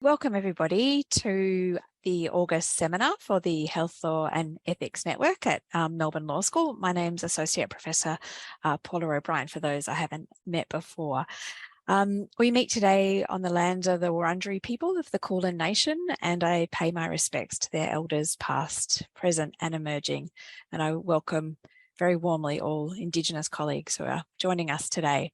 Welcome everybody to the August seminar for the Health Law and Ethics Network at Melbourne Law School. My name's Associate Professor Paula O'Brien, for those I haven't met before. We meet today on the lands of the Wurundjeri people of the Kulin Nation, and I pay my respects to their elders past, present and emerging. And I welcome very warmly all Indigenous colleagues who are joining us today.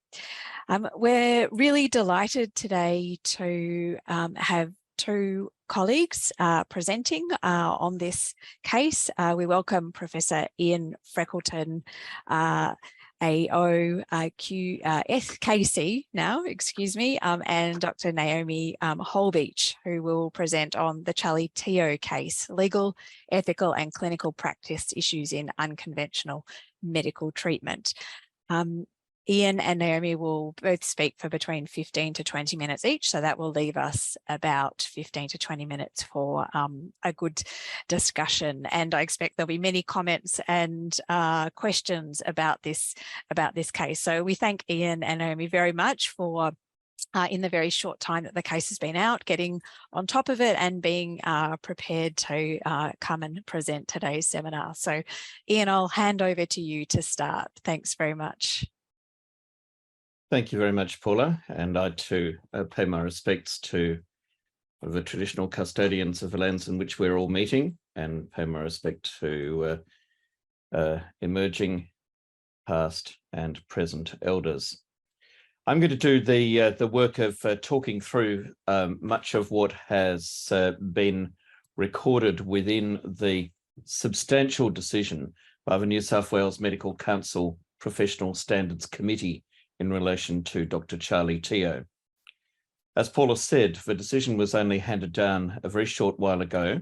We're really delighted today to have two colleagues presenting on this case. We welcome Professor Ian Freckelton, AOQSKC now, excuse me, and Dr Naomi Holbeach, who will present on the Charlie Teo case, legal, ethical and clinical practice issues in unconventional medical treatment. Ian and Naomi will both speak for between 15 to 20 minutes each, so that will leave us about 15 to 20 minutes for a good discussion. And I expect there'll be many comments and questions about this case. So we thank Ian and Naomi very much for in the very short time that the case has been out, getting on top of it and being prepared to come and present today's seminar. So Ian, I'll hand over to you to start. Thanks very much. Thank you very much, Paula, and I too pay my respects to the traditional custodians of the lands in which we're all meeting, and pay my respect to emerging past and present elders. I'm going to do the work of talking through much of what has been recorded within the substantial decision by the New South Wales Medical Council Professional Standards Committee in relation to Dr Charlie Teo. As Paula said, the decision was only handed down a very short while ago.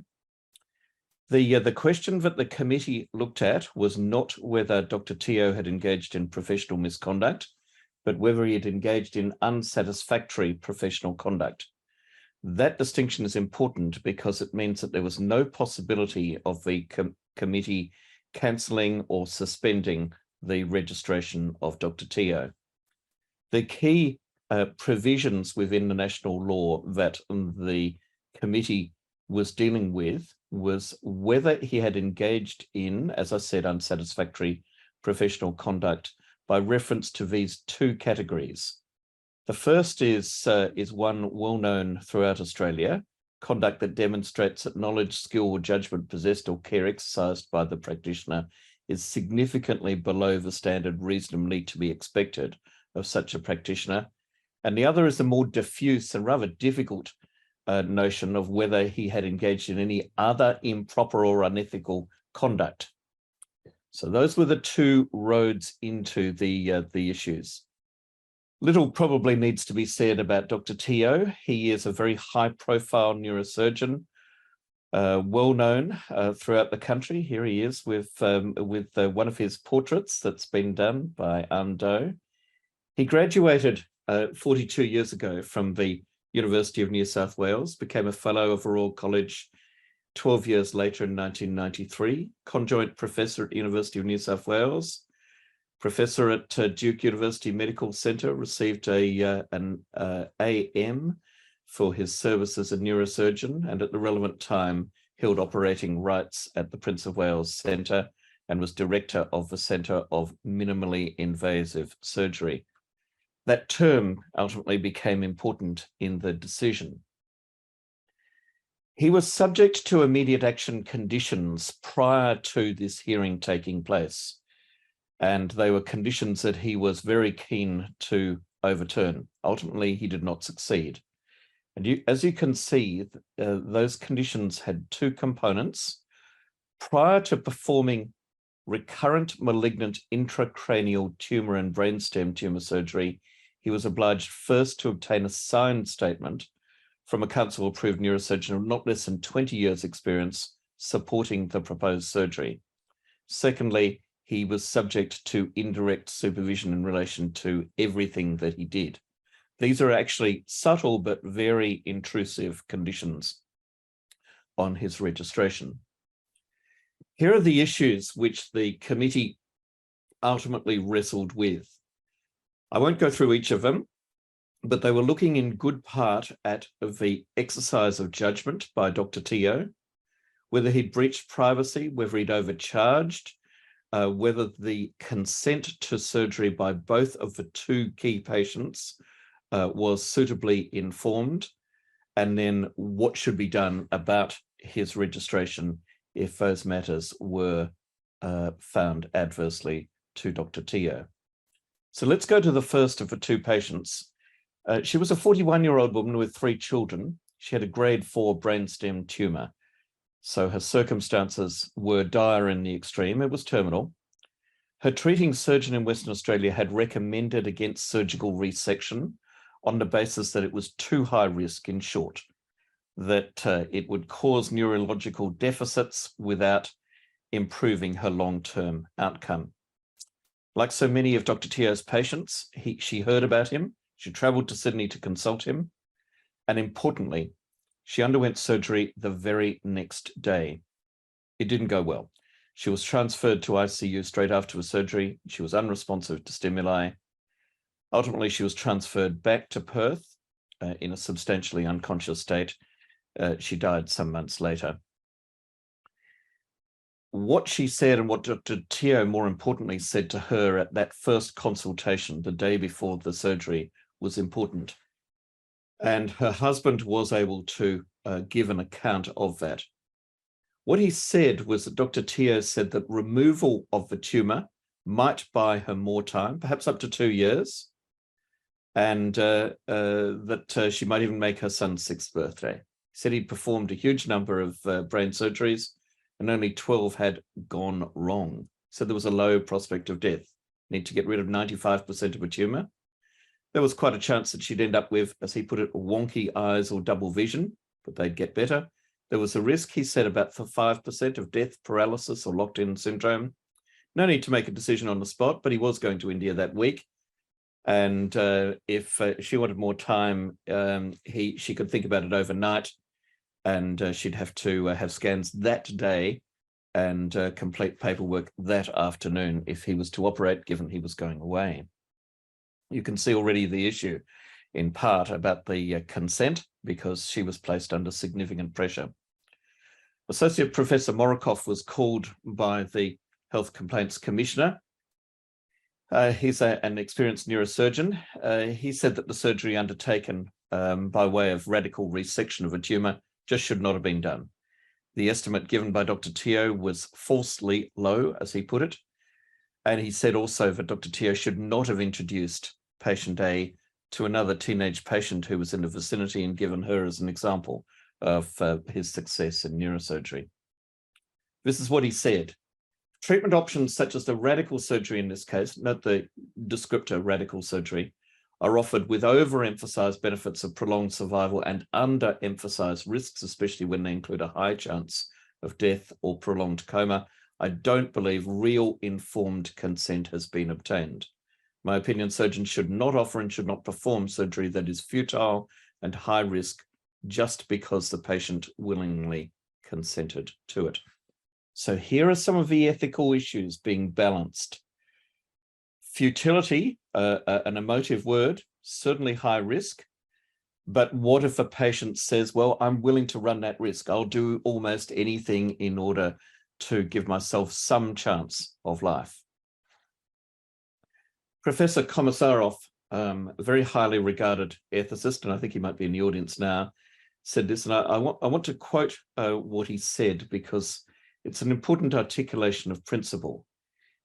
The question that the committee looked at was not whether Dr Teo had engaged in professional misconduct, but whether he had engaged in unsatisfactory professional conduct. That distinction is important because it means that there was no possibility of the committee cancelling or suspending the registration of Dr Teo. The key provisions within the national law that the committee was dealing with was whether he had engaged in, as I said, unsatisfactory professional conduct by reference to these two categories. The first is one well known throughout Australia: conduct that demonstrates that knowledge, skill or judgment possessed or care exercised by the practitioner is significantly below the standard reasonably to be expected of such a practitioner. And the other is the more diffuse and rather difficult notion of whether he had engaged in any other improper or unethical conduct. So those were the two roads into the issues. Little probably needs to be said about Dr Teo. He is a very high-profile neurosurgeon, well known throughout the country. Here he is with one of his portraits that's been done by Ando. He graduated 42 years ago from the University of New South Wales, became a Fellow of the Royal College 12 years later in 1993, conjoint professor at the University of New South Wales, professor at Duke University Medical Centre, received an AM for his service as a neurosurgeon, and at the relevant time held operating rights at the Prince of Wales Centre and was director of the Centre of Minimally Invasive Surgery. That term ultimately became important in the decision. He was subject to immediate action conditions prior to this hearing taking place, and they were conditions that he was very keen to overturn. Ultimately, he did not succeed. And as you can see, those conditions had two components. Prior to performing recurrent malignant intracranial tumor and brainstem tumor surgery, he was obliged first to obtain a signed statement from a council-approved neurosurgeon of not less than 20 years' experience supporting the proposed surgery. Secondly, he was subject to indirect supervision in relation to everything that he did. These are actually subtle but very intrusive conditions on his registration. Here are the issues which the committee ultimately wrestled with. I won't go through each of them. but they were looking in good part at the exercise of judgment by Dr. Teo, whether he'd breached privacy, whether he'd overcharged, whether the consent to surgery by both of the two key patients was suitably informed, and then what should be done about his registration if those matters were found adversely to Dr. Teo. So let's go to the first of the two patients. She was a 41-year-old woman with 3 children. She had a grade 4 brainstem tumor. So her circumstances were dire in the extreme. It was terminal. Her treating surgeon in Western Australia had recommended against surgical resection on the basis that it was too high risk, in short, that it would cause neurological deficits without improving her long-term outcome. Like so many of Dr. Teo's patients, she heard about him. She travelled to Sydney to consult him. And importantly, she underwent surgery the very next day. It didn't go well. She was transferred to ICU straight after the surgery. She was unresponsive to stimuli. Ultimately, she was transferred back to Perth in a substantially unconscious state. She died some months later. What she said and what Dr. Teo, more importantly, said to her at that first consultation the day before the surgery was important. And her husband was able to give an account of that. What he said was that Dr. Teo said that removal of the tumor might buy her more time, perhaps up to 2 years, and that she might even make her son's 6th birthday. He said he'd performed a huge number of brain surgeries, and only 12 had gone wrong. So there was a low prospect of death. Need to get rid of 95% of a tumor. There was quite a chance that she'd end up with, as he put it, wonky eyes or double vision, but they'd get better. There was a risk, he said, about 5% of death, paralysis, or locked-in syndrome. No need to make a decision on the spot, but he was going to India that week. And if she wanted more time, she could think about it overnight, and she'd have to have scans that day and complete paperwork that afternoon if he was to operate, given he was going away. You can see already the issue, in part, about the consent, because she was placed under significant pressure. Associate Professor Morikoff was called by the Health Complaints Commissioner. He's an experienced neurosurgeon. He said that the surgery undertaken by way of radical resection of a tumor just should not have been done. The estimate given by Dr. Teo was falsely low, as he put it. And he said also that Dr. Teo should not have introduced patient A to another teenage patient who was in the vicinity and given her as an example of his success in neurosurgery. This is what he said. Treatment options such as the radical surgery in this case, note the descriptor radical surgery, are offered with overemphasized benefits of prolonged survival and underemphasized risks, especially when they include a high chance of death or prolonged coma. I don't believe real informed consent has been obtained. My opinion, surgeons should not offer and should not perform surgery that is futile and high risk just because the patient willingly consented to it. So here are some of the ethical issues being balanced. Futility, an emotive word, certainly high risk, but what if a patient says, well, I'm willing to run that risk. I'll do almost anything in order to give myself some chance of life. Professor Komisarov, a very highly regarded ethicist, and I think he might be in the audience now, said this, and I want to quote what he said because it's an important articulation of principle.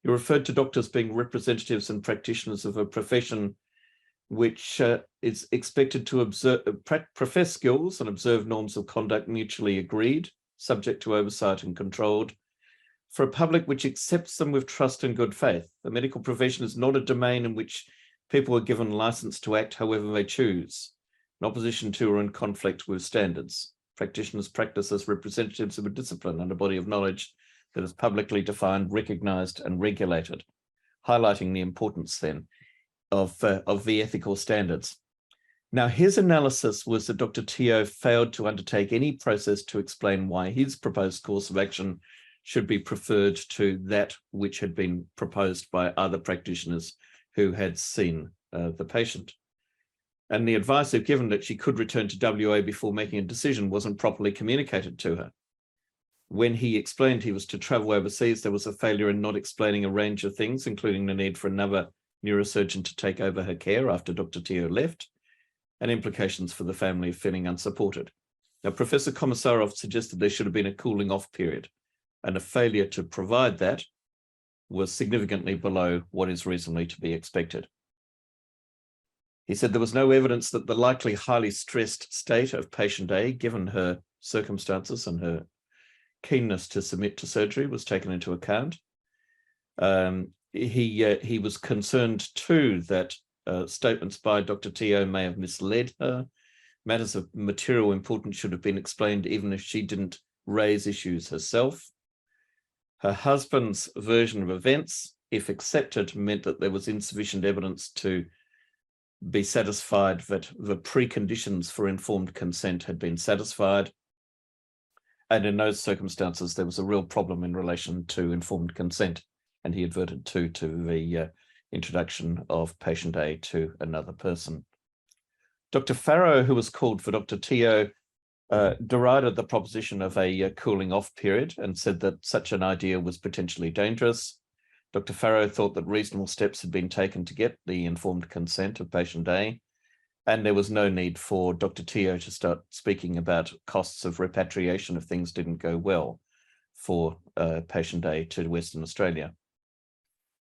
He referred to doctors being representatives and practitioners of a profession which is expected to profess skills and observe norms of conduct mutually agreed, subject to oversight and controlled, for a public which accepts them with trust and good faith. The medical profession is not a domain in which people are given license to act however they choose, in opposition to or in conflict with standards. Practitioners practice as representatives of a discipline and a body of knowledge that is publicly defined, recognized, and regulated, highlighting the importance then of the ethical standards. Now, his analysis was that Dr. Teo failed to undertake any process to explain why his proposed course of action should be preferred to that which had been proposed by other practitioners who had seen the patient. And the advice they've given that she could return to WA before making a decision wasn't properly communicated to her. When he explained he was to travel overseas, there was a failure in not explaining a range of things, including the need for another neurosurgeon to take over her care after Dr. Teo left, and implications for the family of feeling unsupported. Now, Professor Komisarov suggested there should have been a cooling off period, and a failure to provide that was significantly below what is reasonably to be expected. He said there was no evidence that the likely highly stressed state of patient A, given her circumstances and her keenness to submit to surgery, was taken into account. He was concerned too that statements by Dr. Teo may have misled her. Matters of material importance should have been explained even if she didn't raise issues herself. Her husband's version of events, if accepted, meant that there was insufficient evidence to be satisfied that the preconditions for informed consent had been satisfied. And in those circumstances, there was a real problem in relation to informed consent. And he adverted to the introduction of patient A to another person. Dr. Farrow, who was called for Dr. Teo, derided the proposition of a cooling off period and said that such an idea was potentially dangerous. Dr. Farrow thought that reasonable steps had been taken to get the informed consent of patient A, and there was no need for Dr. Teo to start speaking about costs of repatriation if things didn't go well for patient A to Western Australia.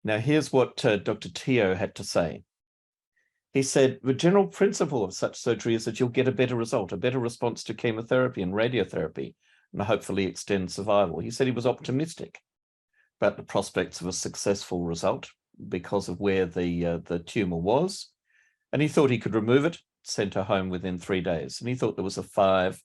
Now, here's what Dr. Teo had to say. He said, the general principle of such surgery is that you'll get a better result, a better response to chemotherapy and radiotherapy, and hopefully extend survival. He said he was optimistic about the prospects of a successful result because of where the tumor was. And he thought he could remove it, send her home within 3 days. And he thought there was a 5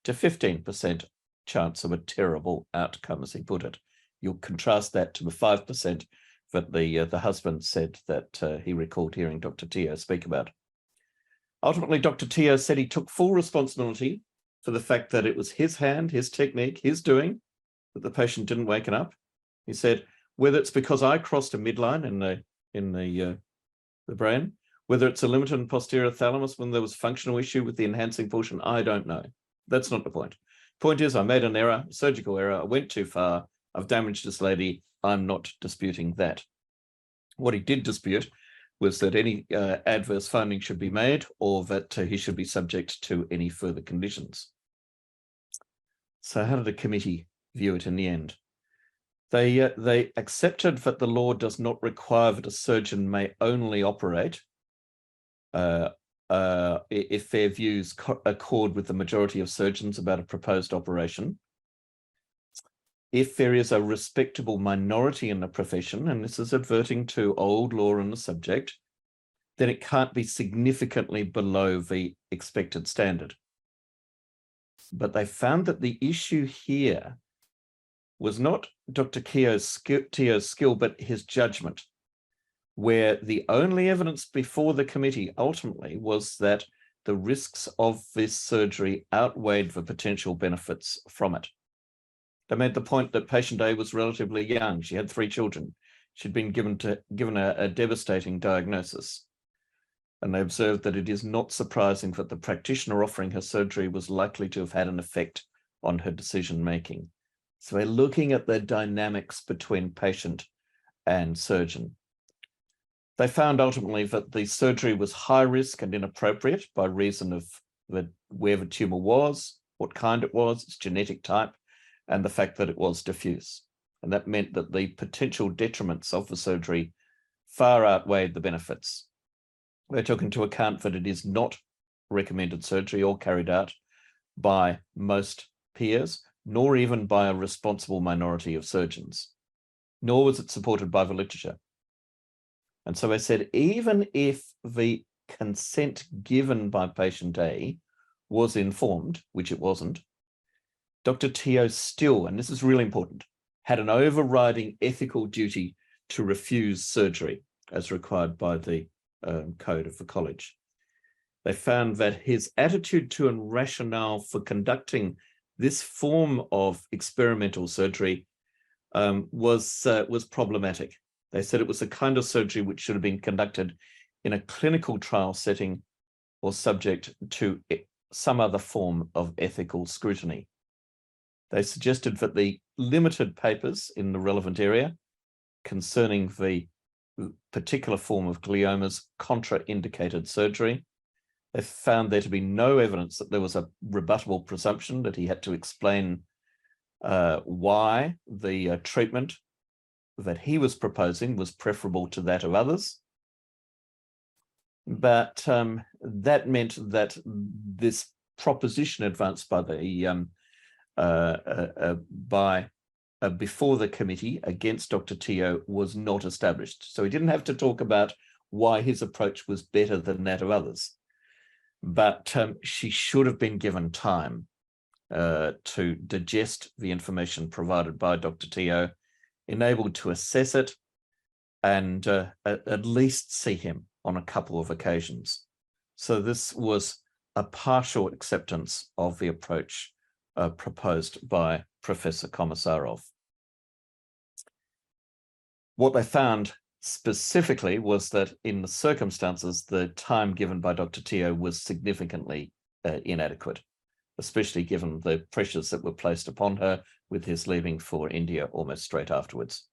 to 15% chance of a terrible outcome, as he put it. You'll contrast that to the 5% that the husband said that he recalled hearing Dr. Teo speak about. Ultimately, Dr. Teo said he took full responsibility for the fact that it was his hand, his technique, his doing, that the patient didn't waken up. He said, whether it's because I crossed a midline in the brain, whether it's a limited and posterior thalamus when there was a functional issue with the enhancing portion, I don't know. That's not the point. Point is, I made an error, a surgical error. I went too far. I've damaged this lady. I'm not disputing that. What he did dispute was that any adverse finding should be made or that he should be subject to any further conditions. So how did the committee view it in the end? They accepted that the law does not require that a surgeon may only operate if their views accord with the majority of surgeons about a proposed operation. If there is a respectable minority in the profession, and this is adverting to old law on the subject, then it can't be significantly below the expected standard. But they found that the issue here was not Dr. Teo's skill, but his judgment, where the only evidence before the committee ultimately was that the risks of this surgery outweighed the potential benefits from it. They made the point that patient A was relatively young. She had 3 children. She'd been given a devastating diagnosis. And they observed that it is not surprising that the practitioner offering her surgery was likely to have had an effect on her decision-making. So we're looking at the dynamics between patient and surgeon. They found ultimately that the surgery was high risk and inappropriate by reason of where the tumor was, what kind it was, its genetic type, and the fact that it was diffuse. And that meant that the potential detriments of the surgery far outweighed the benefits. They took into account that it is not recommended surgery or carried out by most peers, nor even by a responsible minority of surgeons, nor was it supported by the literature. And so I said, even if the consent given by patient A was informed, which it wasn't, Dr. Teo still, and this is really important, had an overriding ethical duty to refuse surgery as required by the code of the college. They found that his attitude to and rationale for conducting this form of experimental surgery was problematic. They said it was a kind of surgery which should have been conducted in a clinical trial setting or subject to some other form of ethical scrutiny. They suggested that the limited papers in the relevant area concerning the particular form of gliomas contraindicated surgery. They found there to be no evidence that there was a rebuttable presumption that he had to explain why the treatment that he was proposing was preferable to that of others. But that meant that this proposition advanced by the before the committee against Dr. Teo was not established. So he didn't have to talk about why his approach was better than that of others. But she should have been given time to digest the information provided by Dr. Teo, enabled to assess it, and at least see him on a couple of occasions. So this was a partial acceptance of the approach proposed by Professor Komisarov. What they found specifically was that in the circumstances, the time given by Dr. Teo was significantly inadequate, especially given the pressures that were placed upon her with his leaving for India almost straight afterwards.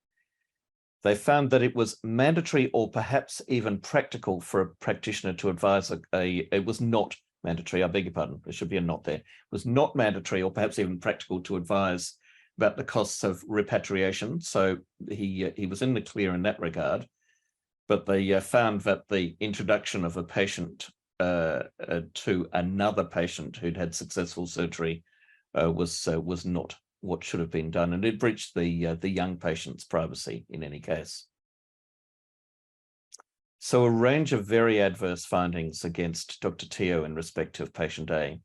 They found that it was mandatory or perhaps even practical for a practitioner to advise it was not mandatory, I beg your pardon, there should be a not there. It was not mandatory or perhaps even practical to advise about the costs of repatriation. So he was in the clear in that regard, but they found that the introduction of a patient to another patient who'd had successful surgery was not what should have been done, and it breached the young patient's privacy in any case. So a range of very adverse findings against Dr. Teo in respect of patient A.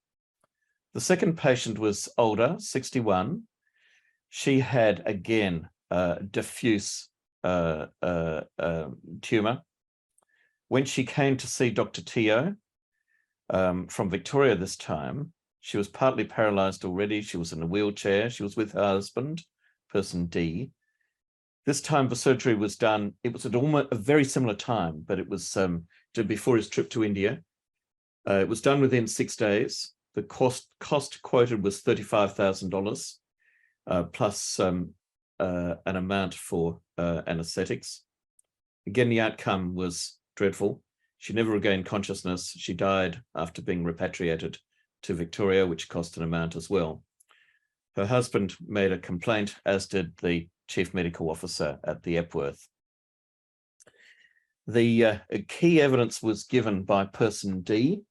The second patient was older, 61. She had, again, diffuse tumor. When she came to see Dr. Teo from Victoria this time, she was partly paralyzed already. She was in a wheelchair. She was with her husband, person D. This time the surgery was done. It was at almost a very similar time, but it was before his trip to India. It was done within 6 days. The cost quoted was $35,000 plus an amount for anesthetics. Again, the outcome was dreadful. She never regained consciousness. She died after being repatriated to Victoria, which cost an amount as well. Her husband made a complaint, as did the chief medical officer at the Epworth. The key evidence was given by person D,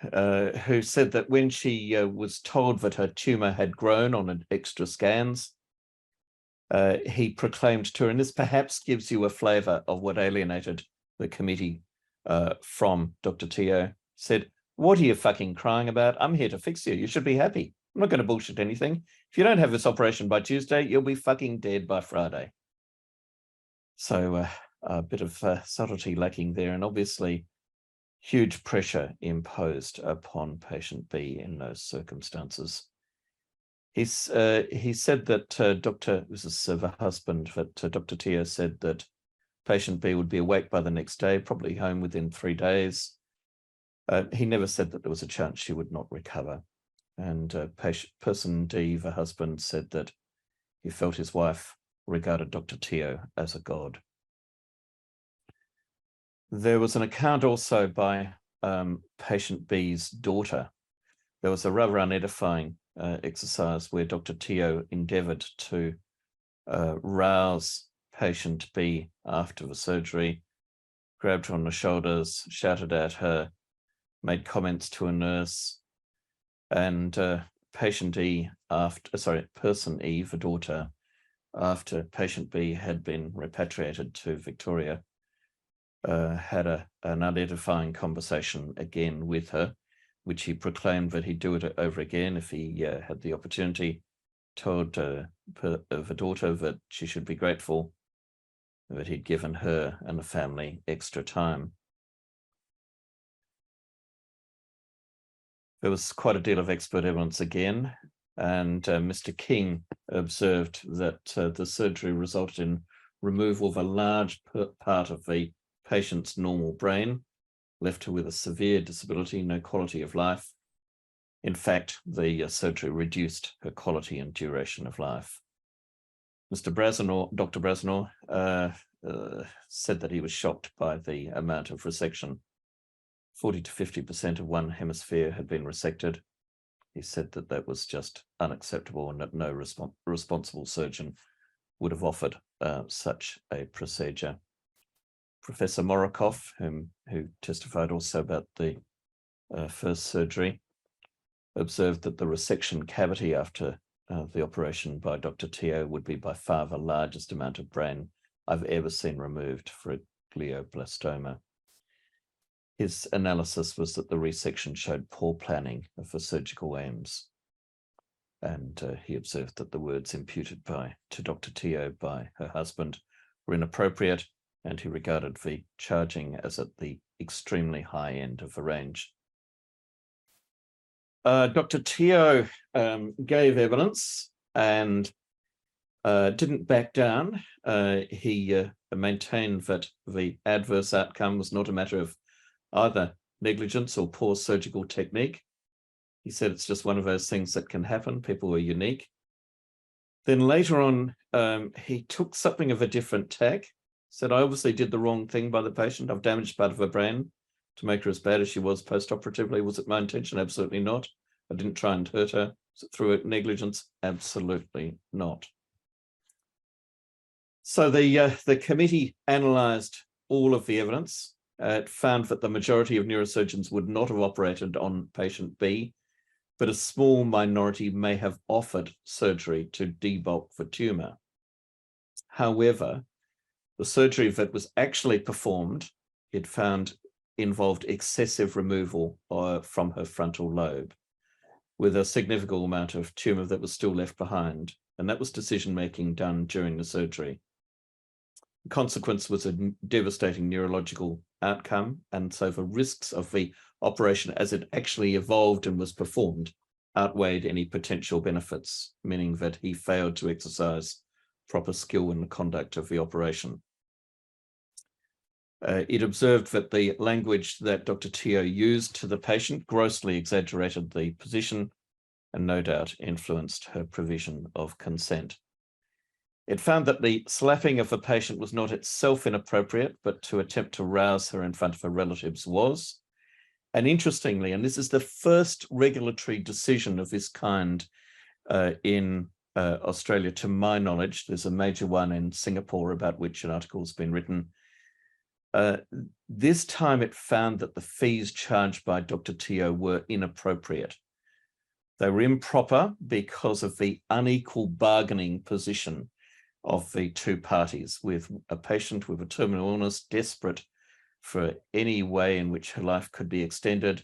who said that when she was told that her tumor had grown on extra scans, he proclaimed to her, and this perhaps gives you a flavor of what alienated the committee from Dr. Teo, said, "What are you fucking crying about? I'm here to fix you. You should be happy. I'm not going to bullshit anything. If you don't have this operation by Tuesday, you'll be fucking dead by Friday." So a bit of subtlety lacking there, and obviously huge pressure imposed upon patient B in those circumstances. He said that this is the husband, that Dr. Teo said that patient B would be awake by the next day, probably home within 3 days. He never said that there was a chance she would not recover. And person D, the husband, said that he felt his wife regarded Dr. Teo as a god. There was an account also by patient B's daughter. There was a rather unedifying exercise where Dr. Teo endeavored to rouse patient B after the surgery, grabbed her on the shoulders, shouted at her, made comments to a nurse, and person E, the daughter, after patient B had been repatriated to Victoria, had an unedifying conversation again with her, which he proclaimed that he'd do it over again if he had the opportunity, told the daughter that she should be grateful that he'd given her and the family extra time. There was quite a deal of expert evidence again, and Mr. King observed that the surgery resulted in removal of a large part of the patient's normal brain, left her with a severe disability, no quality of life. In fact, the surgery reduced her quality and duration of life. Dr. Brazenor said that he was shocked by the amount of resection. 40 to 50% of one hemisphere had been resected. He said that that was just unacceptable and that no responsible surgeon would have offered such a procedure. Professor Morikoff, who testified also about the first surgery, observed that the resection cavity after the operation by Dr. Teo would be by far the largest amount of brain I've ever seen removed for a glioblastoma. His analysis was that the resection showed poor planning of the surgical aims. And he observed that the words imputed to Dr. Teo by her husband were inappropriate, and he regarded the charging as at the extremely high end of the range. Dr. Teo gave evidence and didn't back down. He maintained that the adverse outcome was not a matter of either negligence or poor surgical technique. He said it's just one of those things that can happen. People are unique. Then later on, he took something of a different tack, said, I obviously did the wrong thing by the patient. I've damaged part of her brain to make her as bad as she was post-operatively. Was it my intention? Absolutely not. I didn't try and hurt her. Was it through negligence? Absolutely not. So the committee analysed all of the evidence. It found that the majority of neurosurgeons would not have operated on patient B, but a small minority may have offered surgery to debulk the tumour. However, the surgery that was actually performed, it found, involved excessive removal from her frontal lobe, with a significant amount of tumour that was still left behind, and that was decision-making done during the surgery. The consequence was a devastating neurological outcome, and so the risks of the operation as it actually evolved and was performed outweighed any potential benefits, meaning that he failed to exercise proper skill in the conduct of the operation. It observed that the language that Dr. Teo used to the patient grossly exaggerated the position and no doubt influenced her provision of consent. It found that the slapping of the patient was not itself inappropriate, but to attempt to rouse her in front of her relatives was. And interestingly, and this is the first regulatory decision of this kind in Australia, to my knowledge. There's a major one in Singapore about which an article has been written. This time it found that the fees charged by Dr. Teo were inappropriate. They were improper because of the unequal bargaining position of the two parties, with a patient with a terminal illness desperate for any way in which her life could be extended,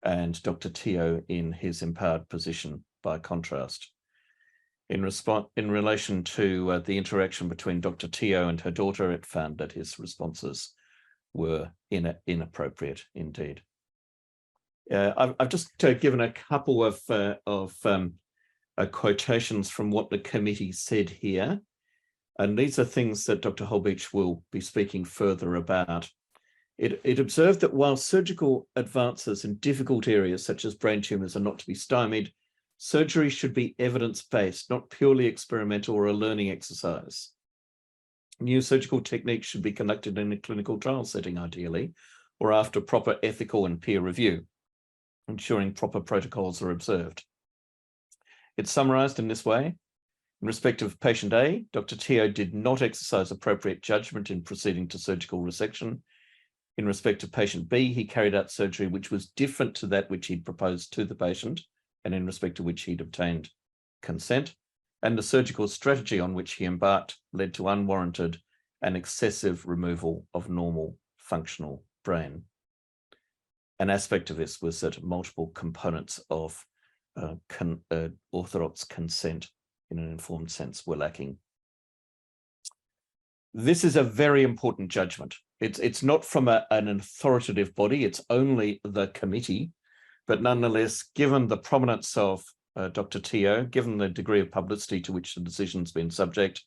and Dr. Teo in his empowered position by contrast. In relation to the interaction between Dr. Teo and her daughter, it found that his responses were inappropriate indeed. I've just given a couple of quotations from what the committee said here. And these are things that Dr. Holbeach will be speaking further about. It observed that while surgical advances in difficult areas such as brain tumours are not to be stymied, surgery should be evidence-based, not purely experimental or a learning exercise. New surgical techniques should be conducted in a clinical trial setting, ideally, or after proper ethical and peer review, ensuring proper protocols are observed. It's summarised in this way. In respect of patient A, Dr. Teo did not exercise appropriate judgment in proceeding to surgical resection. In respect of patient B, he carried out surgery which was different to that which he'd proposed to the patient, and in respect to which he'd obtained consent, and the surgical strategy on which he embarked led to unwarranted and excessive removal of normal functional brain. An aspect of this was that multiple components of orthodox consent in an informed sense were lacking. This is a very important judgment. It's not from an authoritative body, it's only the committee, but nonetheless, given the prominence of Dr. Teo, given the degree of publicity to which the decision's been subject,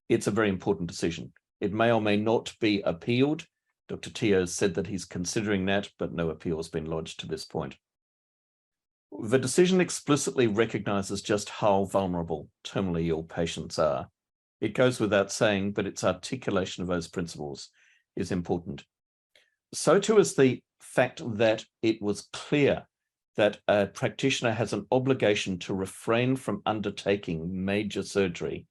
it's a very important decision. It may or may not be appealed, Dr. Teo said that he's considering that, but no appeal has been lodged to this point. The decision explicitly recognises just how vulnerable terminally ill patients are. It goes without saying, but its articulation of those principles is important. So too is the fact that it was clear that a practitioner has an obligation to refrain from undertaking major surgery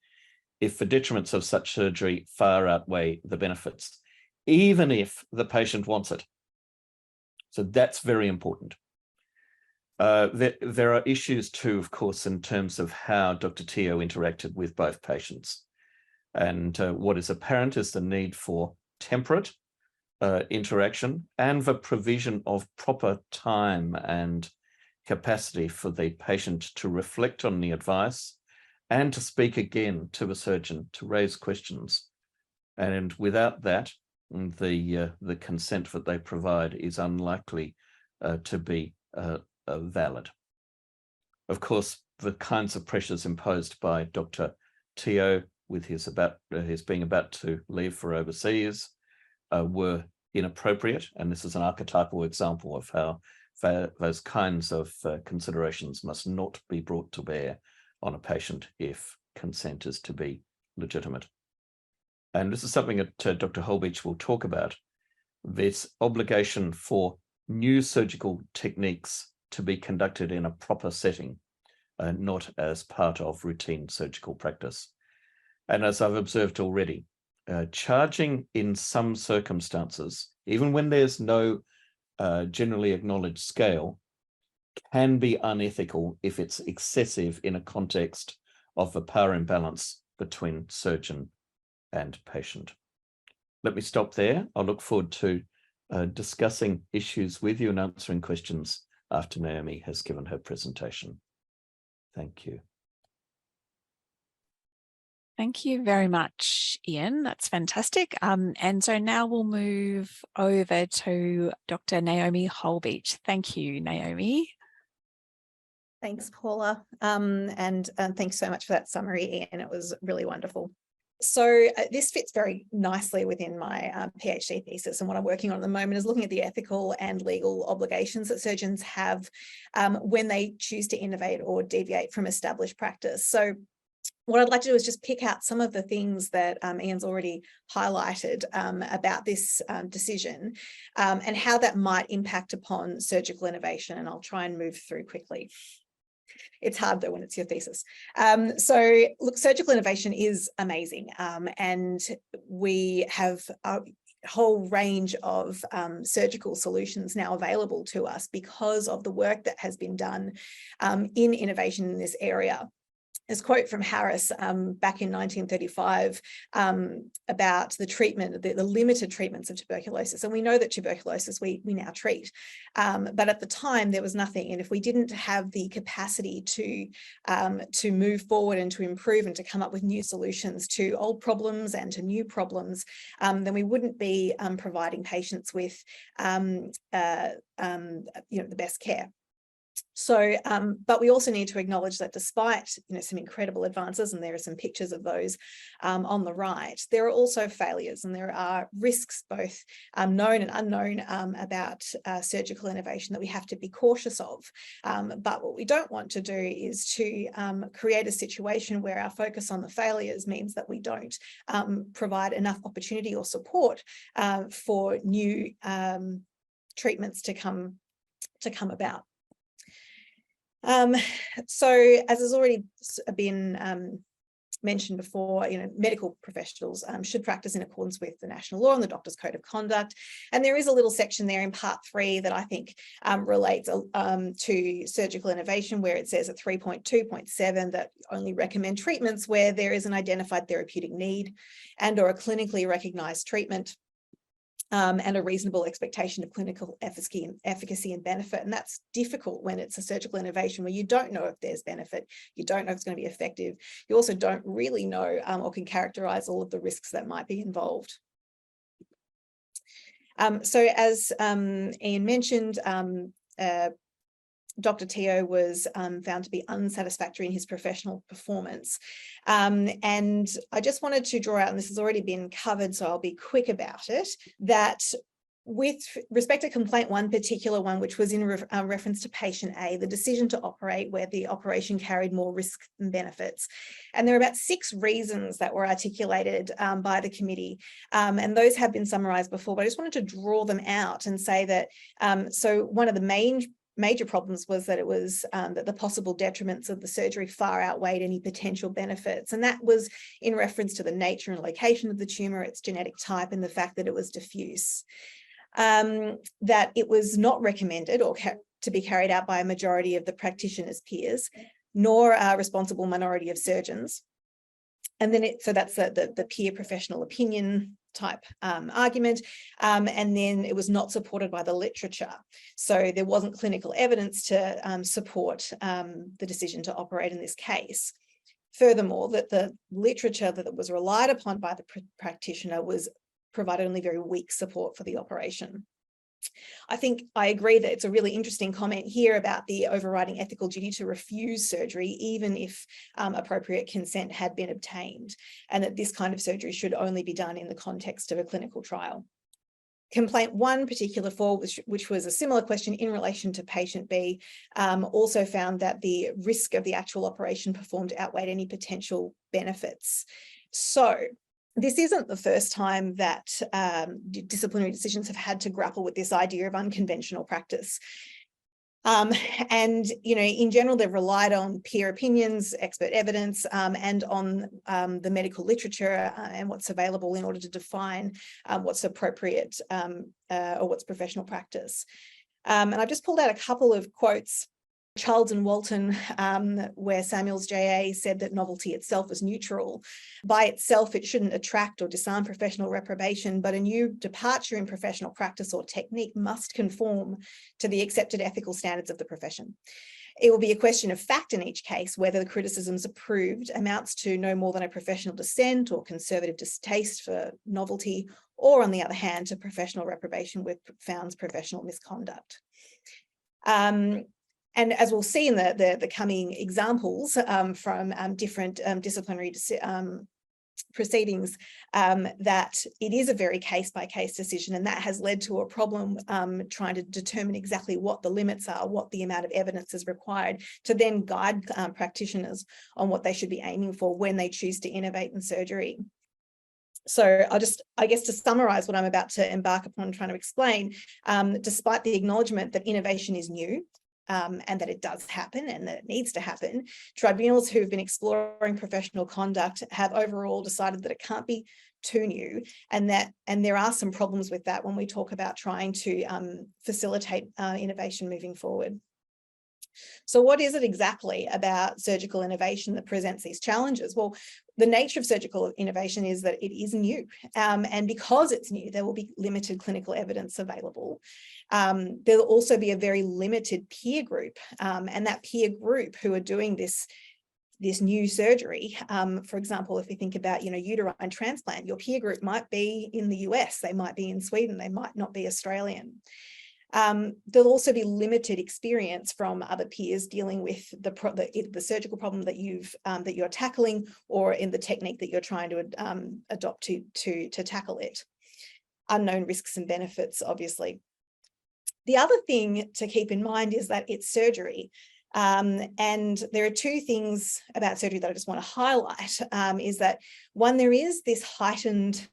if the detriments of such surgery far outweigh the benefits, even if the patient wants it. So that's very important. There are issues too, of course, in terms of how Dr. Teo interacted with both patients. And what is apparent is the need for temperate interaction and the provision of proper time and capacity for the patient to reflect on the advice and to speak again to the surgeon to raise questions. And without that, the consent that they provide is unlikely to be valid. Of course, the kinds of pressures imposed by Dr. Teo with his being about to leave for overseas were inappropriate, and this is an archetypal example of how those kinds of considerations must not be brought to bear on a patient if consent is to be legitimate. And this is something that Dr. Holbeach will talk about, this obligation for new surgical techniques to be conducted in a proper setting, not as part of routine surgical practice. And as I've observed already, charging in some circumstances, even when there's no generally acknowledged scale, can be unethical if it's excessive in a context of the power imbalance between surgeon and patient. Let me stop there. I'll look forward to discussing issues with you and answering questions after Naomi has given her presentation. Thank you. Thank you very much, Ian. That's fantastic. And so now we'll move over to Dr. Naomi Holbeach. Thank you, Naomi. Thanks, Paula. And thanks so much for that summary, Ian. It was really wonderful. So this fits very nicely within my PhD thesis, and what I'm working on at the moment is looking at the ethical and legal obligations that surgeons have when they choose to innovate or deviate from established practice. So what I'd like to do is just pick out some of the things that Ian's already highlighted about this decision and how that might impact upon surgical innovation, and I'll try and move through quickly. It's hard though when it's your thesis. So look, surgical innovation is amazing, and we have a whole range of surgical solutions now available to us because of the work that has been done in innovation in this area. This quote from Harris back in 1935 about the treatment, the limited treatments of tuberculosis. And we know that tuberculosis we now treat, but at the time there was nothing. And if we didn't have the capacity to move forward and to improve and to come up with new solutions to old problems and to new problems, then we wouldn't be providing patients with the best care. So, but we also need to acknowledge that despite some incredible advances, and there are some pictures of those on the right, there are also failures, and there are risks, both known and unknown, about surgical innovation that we have to be cautious of. But what we don't want to do is to create a situation where our focus on the failures means that we don't provide enough opportunity or support for new treatments to come about. So as has already been mentioned before, medical professionals should practice in accordance with the national law and the doctor's code of conduct. And there is a little section there in part 3 that I think relates to surgical innovation, where it says at 3.2.7 that only recommend treatments where there is an identified therapeutic need and or a clinically recognized treatment. And a reasonable expectation of clinical efficacy and benefit. And that's difficult when it's a surgical innovation where you don't know if there's benefit, you don't know if it's going to be effective, you also don't really know or can characterize all of the risks that might be involved. So as Ian mentioned, Dr. Teo was found to be unsatisfactory in his professional performance. And I just wanted to draw out, and this has already been covered, so I'll be quick about it, that With respect to complaint one particular one, which was in reference to patient A, the decision to operate where the operation carried more risk than benefits. And there are about 6 reasons that were articulated by the committee. And those have been summarised before, but I just wanted to draw them out and say that, so one of the major problems was that it was that the possible detriments of the surgery far outweighed any potential benefits. And that was in reference to the nature and location of the tumour, its genetic type, and the fact that it was diffuse. That it was not recommended or to be carried out by a majority of the practitioners' peers, nor a responsible minority of surgeons. And then so that's the peer professional opinion type argument. And then it was not supported by the literature. So there wasn't clinical evidence to support the decision to operate in this case. Furthermore, that the literature that was relied upon by the practitioner provided only very weak support for the operation. I think I agree that it's a really interesting comment here about the overriding ethical duty to refuse surgery, even if appropriate consent had been obtained, and that this kind of surgery should only be done in the context of a clinical trial. Complaint 1, particular 4, which was a similar question in relation to patient B, also found that the risk of the actual operation performed outweighed any potential benefits. So this isn't the first time that disciplinary decisions have had to grapple with this idea of unconventional practice. And, you know, in general, they've relied on peer opinions, expert evidence, and on the medical literature and what's available in order to define what's appropriate or what's professional practice. And I've just pulled out a couple of quotes. Childs and Walton, where Samuels J.A. said that novelty itself is neutral. By itself, it shouldn't attract or disarm professional reprobation, but a new departure in professional practice or technique must conform to the accepted ethical standards of the profession. It will be a question of fact in each case whether the criticisms approved amounts to no more than a professional dissent or conservative distaste for novelty, or on the other hand, to professional reprobation which founds professional misconduct. And as we'll see in the coming examples from different disciplinary proceedings, that it is a very case-by-case decision, and that has led to a problem trying to determine exactly what the limits are, what the amount of evidence is required to then guide practitioners on what they should be aiming for when they choose to innovate in surgery. So I guess to summarize what I'm about to embark upon trying to explain, despite the acknowledgement that innovation is new, and that it does happen and that it needs to happen, tribunals who have been exploring professional conduct have overall decided that it can't be too new, and there are some problems with that when we talk about trying to facilitate innovation moving forward. So what is it exactly about surgical innovation that presents these challenges? Well, the nature of surgical innovation is that it is new, and because it's new, there will be limited clinical evidence available. There'll also be a very limited peer group, and that peer group who are doing this new surgery. For example, if we think about, uterine transplant, your peer group might be in the US, they might be in Sweden, they might not be Australian. There'll also be limited experience from other peers dealing with the surgical problem that you're tackling, or in the technique that you're trying to adopt to tackle it. Unknown risks and benefits, obviously. The other thing to keep in mind is that it's surgery. And there are 2 things about surgery that I just want to highlight, is that one, there is this heightened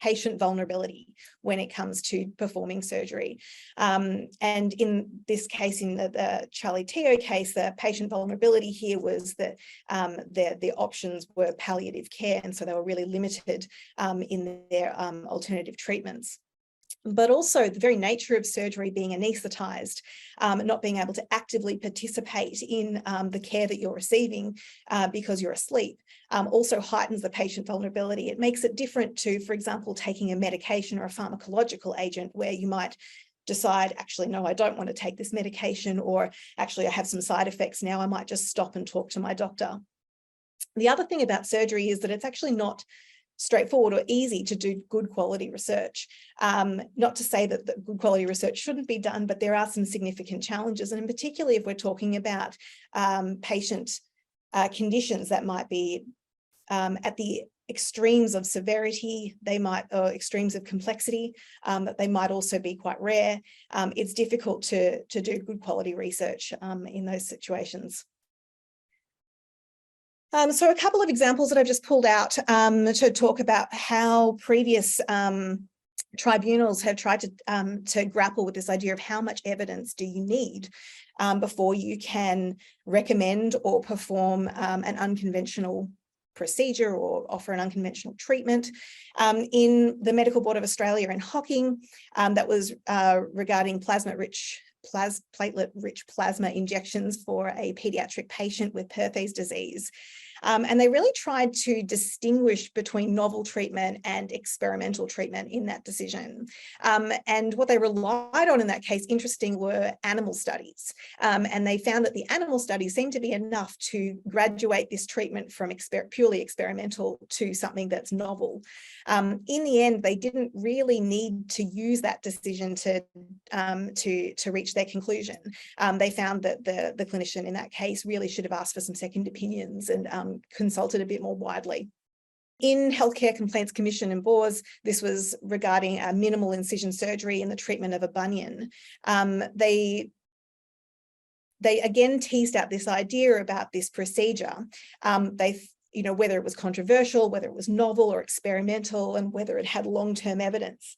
patient vulnerability when it comes to performing surgery. And in this case, in the Charlie Teo case, the patient vulnerability here was that the options were palliative care, and so they were really limited in their alternative treatments. But also the very nature of surgery being anaesthetized, not being able to actively participate in the care that you're receiving because you're asleep, also heightens the patient vulnerability. It makes it different to, for example, taking a medication or a pharmacological agent where you might decide, actually, no, I don't want to take this medication, or actually I have some side effects now, I might just stop and talk to my doctor. The other thing about surgery is that it's actually not straightforward or easy to do good quality research. Not to say that the good quality research shouldn't be done, but there are some significant challenges. And particularly if we're talking about patient conditions that might be at the extremes of severity, or extremes of complexity, that they might also be quite rare. It's difficult to do good quality research in those situations. So a couple of examples that I've just pulled out to talk about how previous tribunals have tried to grapple with this idea of how much evidence do you need before you can recommend or perform an unconventional procedure or offer an unconventional treatment. In the Medical Board of Australia in Hocking, that was regarding platelet-rich plasma injections for a paediatric patient with Perthes disease. And they really tried to distinguish between novel treatment and experimental treatment in that decision. And what they relied on in that case, interesting, were animal studies. And they found that the animal studies seemed to be enough to graduate this treatment from purely experimental to something that's novel. In the end, they didn't really need to use that decision to reach their conclusion. They found that the clinician in that case really should have asked for some second opinions and consulted a bit more widely. In Healthcare Complaints Commission in Boers, this was regarding minimal incision surgery in the treatment of a bunion. They again teased out this idea about this procedure. Whether it was controversial, whether it was novel or experimental, and whether it had long-term evidence.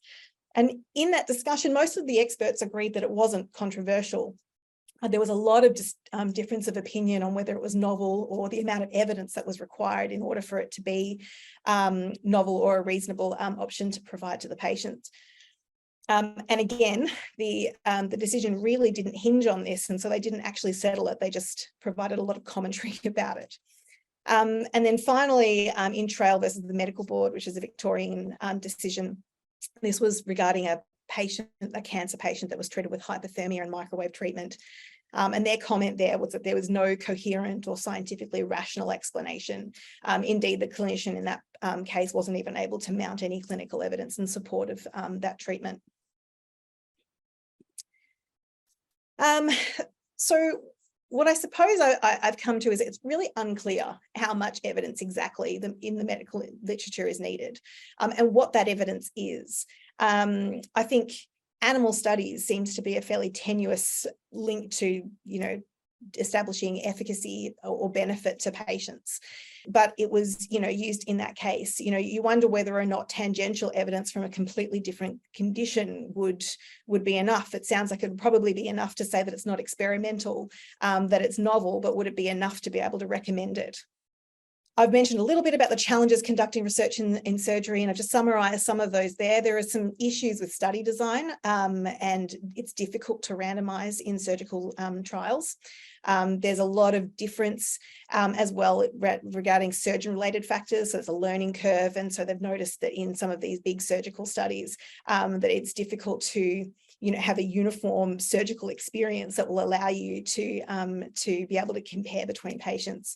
And in that discussion, most of the experts agreed that it wasn't controversial. There was a lot of difference of opinion on whether it was novel or the amount of evidence that was required in order for it to be novel or a reasonable option to provide to the patient. And again, the decision really didn't hinge on this, and so they didn't actually settle it. They just provided a lot of commentary about it. And then finally, in Trail versus the Medical Board, which is a Victorian decision, this was regarding a cancer patient that was treated with hypothermia and microwave treatment. And their comment there was that there was no coherent or scientifically rational explanation. Indeed, the clinician in that case wasn't even able to mount any clinical evidence in support of that treatment. So what I suppose I've come to is it's really unclear how much evidence exactly in the medical literature is needed, and what that evidence is. I think animal studies seems to be a fairly tenuous link to, establishing efficacy or benefit to patients. But it was, used in that case. You wonder whether or not tangential evidence from a completely different condition would be enough. It sounds like it would probably be enough to say that it's not experimental, that it's novel, but would it be enough to be able to recommend it? I've mentioned a little bit about the challenges conducting research in surgery, and I've just summarised some of those there. There are some issues with study design, and it's difficult to randomise in surgical trials. There's a lot of difference as well regarding surgeon-related factors. So there's a learning curve, and so they've noticed that in some of these big surgical studies that it's difficult to have a uniform surgical experience that will allow you to be able to compare between patients.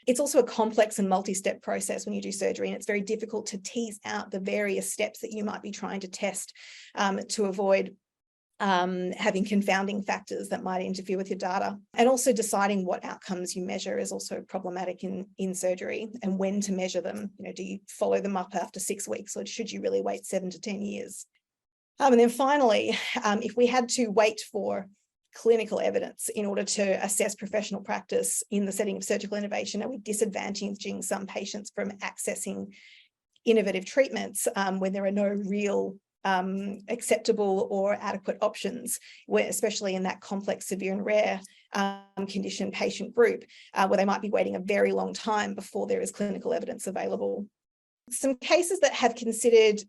It's also a complex and multi-step process when you do surgery, and it's very difficult to tease out the various steps that you might be trying to test to avoid having confounding factors that might interfere with your data. And also deciding what outcomes you measure is also problematic in surgery, and when to measure them. Do you follow them up after 6 weeks, or should you really wait 7 to 10 years? And then finally, if we had to wait for clinical evidence in order to assess professional practice in the setting of surgical innovation, are we disadvantaging some patients from accessing innovative treatments when there are no real acceptable or adequate options, especially in that complex, severe and rare condition patient group, where they might be waiting a very long time before there is clinical evidence available? Some cases that have considered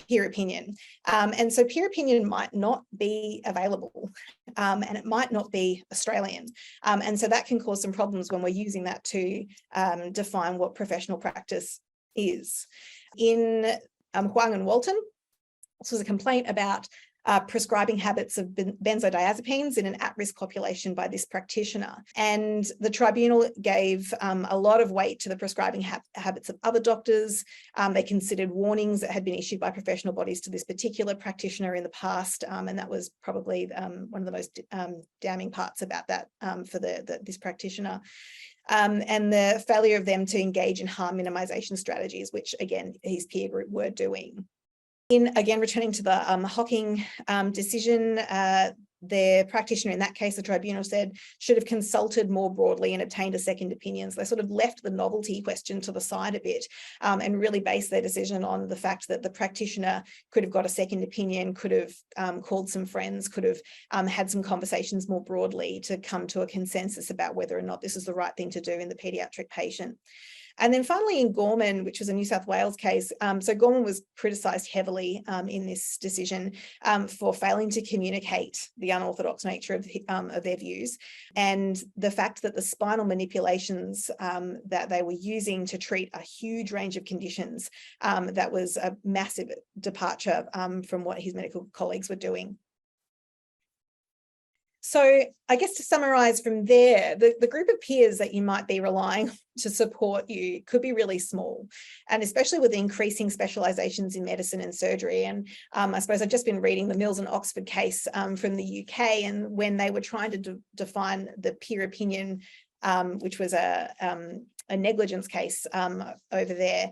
peer opinion. And so peer opinion might not be available, and it might not be Australian. And so that can cause some problems when we're using that to define what professional practice is. In Huang and Walton, this was a complaint about prescribing habits of benzodiazepines in an at-risk population by this practitioner. And the tribunal gave a lot of weight to the prescribing habits of other doctors. They considered warnings that had been issued by professional bodies to this particular practitioner in the past, and that was probably one of the most damning parts about that for this practitioner. And the failure of them to engage in harm minimization strategies, which again, his peer group were doing. Again, returning to the Hocking decision, the practitioner in that case, the tribunal said, should have consulted more broadly and obtained a second opinion. So they sort of left the novelty question to the side a bit and really based their decision on the fact that the practitioner could have got a second opinion, could have called some friends, could have had some conversations more broadly to come to a consensus about whether or not this is the right thing to do in the paediatric patient. And then finally in Gorman, which was a New South Wales case, so Gorman was criticised heavily in this decision for failing to communicate the unorthodox nature of their views, and the fact that the spinal manipulations that they were using to treat a huge range of conditions, that was a massive departure from what his medical colleagues were doing. So I guess to summarise from there, the group of peers that you might be relying on to support you could be really small, and especially with increasing specialisations in medicine and surgery. And I suppose I've just been reading the Mills and Oxford case from the UK, and when they were trying to define the peer opinion, which was a negligence case over there,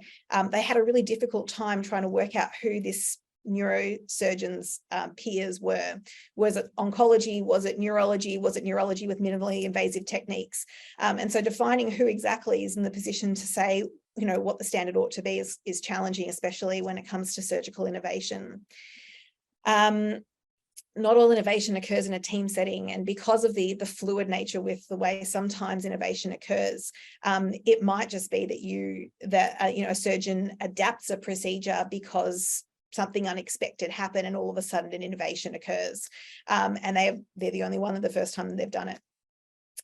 they had a really difficult time trying to work out who this neurosurgeons peers were. Was it oncology? Was it neurology? Was it neurology with minimally invasive techniques? And so defining who exactly is in the position to say, you know, what the standard ought to be is challenging, especially when it comes to surgical innovation. Not all innovation occurs in a team setting, and because of the fluid nature with the way sometimes innovation occurs, it might just be that a surgeon adapts a procedure because something unexpected happened and all of a sudden an innovation occurs, and they're the only one the first time they've done it.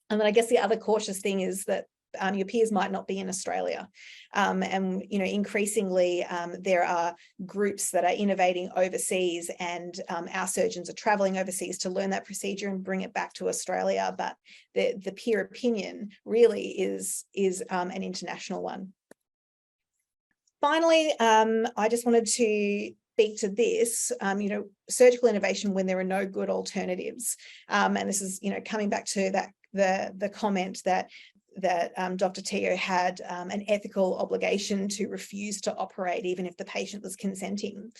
And then I guess the other cautious thing is that your peers might not be in Australia, and increasingly there are groups that are innovating overseas, and our surgeons are traveling overseas to learn that procedure and bring it back to Australia, but the peer opinion really is an international one. Finally, I just wanted to speak to this, surgical innovation when there are no good alternatives. And this is, coming back to that the comment that Dr. Teo had an ethical obligation to refuse to operate even if the patient was consenting.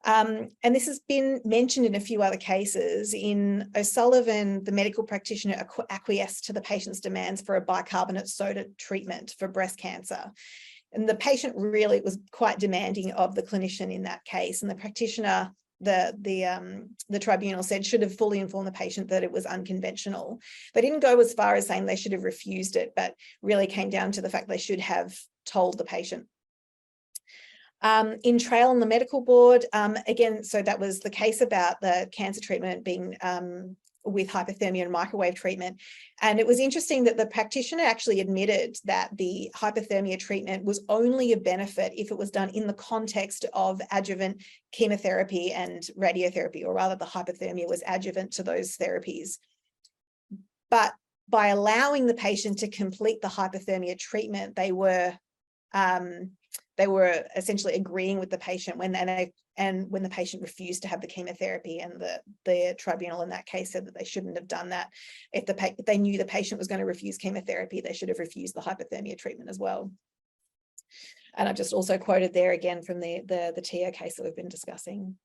And this has been mentioned in a few other cases. In O'Sullivan, the medical practitioner acquiesced to the patient's demands for a bicarbonate soda treatment for breast cancer. And the patient really was quite demanding of the clinician in that case. And the practitioner, the tribunal said, should have fully informed the patient that it was unconventional. They didn't go as far as saying they should have refused it, but really came down to the fact they should have told the patient. In Trail on the medical board, again, so that was the case about the cancer treatment being with hypothermia and microwave treatment. And it was interesting that the practitioner actually admitted that the hypothermia treatment was only a benefit if it was done in the context of adjuvant chemotherapy and radiotherapy, or rather the hypothermia was adjuvant to those therapies. But by allowing the patient to complete the hypothermia treatment, they were essentially agreeing with the patient when the patient refused to have the chemotherapy, and the tribunal in that case said that they shouldn't have done that. If they knew the patient was going to refuse chemotherapy, they should have refused the hypothermia treatment as well. And I've just also quoted there again from the Teo case that we've been discussing.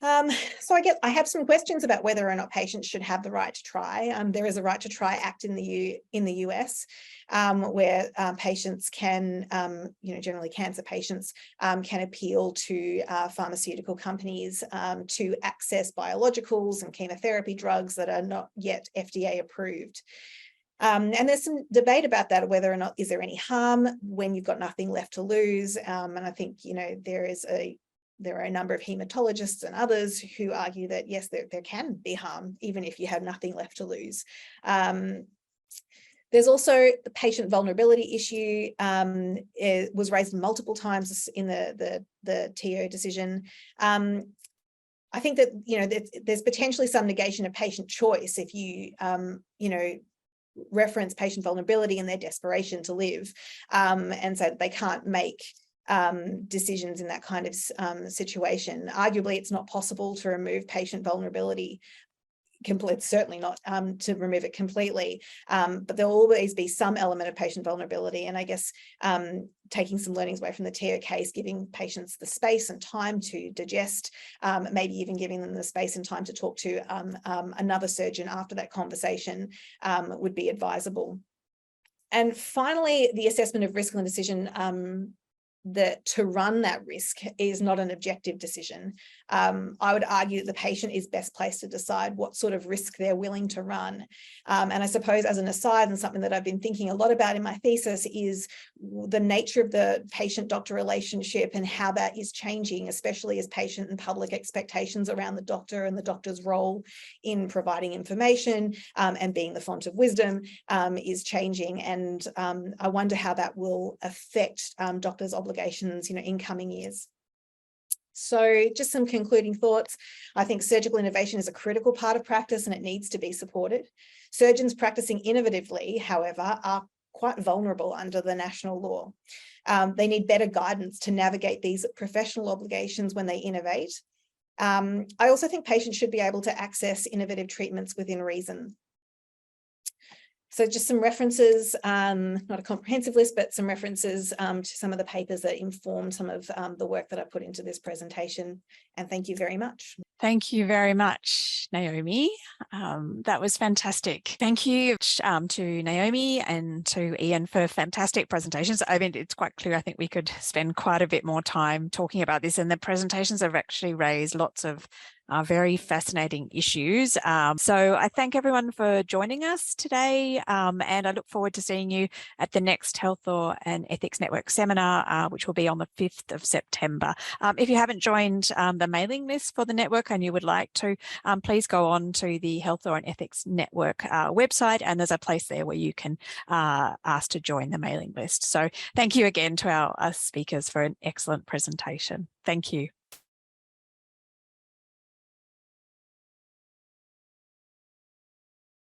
So I have some questions about whether or not patients should have the right to try. There is a Right to Try Act in the US, where patients can, generally cancer patients, can appeal to pharmaceutical companies to access biologicals and chemotherapy drugs that are not yet FDA approved. And there's some debate about that, whether or not is there any harm when you've got nothing left to lose. And I think, there are a number of hematologists and others who argue that, yes, there can be harm, even if you have nothing left to lose. There's also the patient vulnerability issue. It was raised multiple times in the Teo decision. I think that, you know, there's potentially some negation of patient choice if you, you know, reference patient vulnerability and their desperation to live, and so they can't make decisions in that kind of situation. Arguably, it's not possible to remove patient vulnerability. Certainly not to remove it completely, but there'll always be some element of patient vulnerability. And I guess taking some learnings away from the Teo case, giving patients the space and time to digest, maybe even giving them the space and time to talk to another surgeon after that conversation would be advisable. And finally, the assessment of risk and the decision that to run that risk is not an objective decision. I would argue that the patient is best placed to decide what sort of risk they're willing to run. And I suppose as an aside, and something that I've been thinking a lot about in my thesis, is the nature of the patient-doctor relationship and how that is changing, especially as patient and public expectations around the doctor and the doctor's role in providing information and being the font of wisdom is changing. And I wonder how that will affect doctors' obligations, you know, in coming years. So just some concluding thoughts. I think surgical innovation is a critical part of practice and it needs to be supported. Surgeons practicing innovatively, however, are quite vulnerable under the national law. They need better guidance to navigate these professional obligations when they innovate. I also think patients should be able to access innovative treatments within reason. So just some references, not a comprehensive list, but some references to some of the papers that inform some of the work that I put into this presentation. And thank you very much. Thank you very much, Naomi. That was fantastic. Thank you to Naomi and to Ian for fantastic presentations. I mean, it's quite clear, I think we could spend quite a bit more time talking about this, and the presentations have actually raised lots of very fascinating issues. So I thank everyone for joining us today, and I look forward to seeing you at the next Health Law and Ethics Network seminar, which will be on the 5th of September. If you haven't joined the mailing list for the network and you would like to, please go on to the Health Law and Ethics Network website, and there's a place there where you can ask to join the mailing list. So thank you again to our speakers for an excellent presentation. Thank you.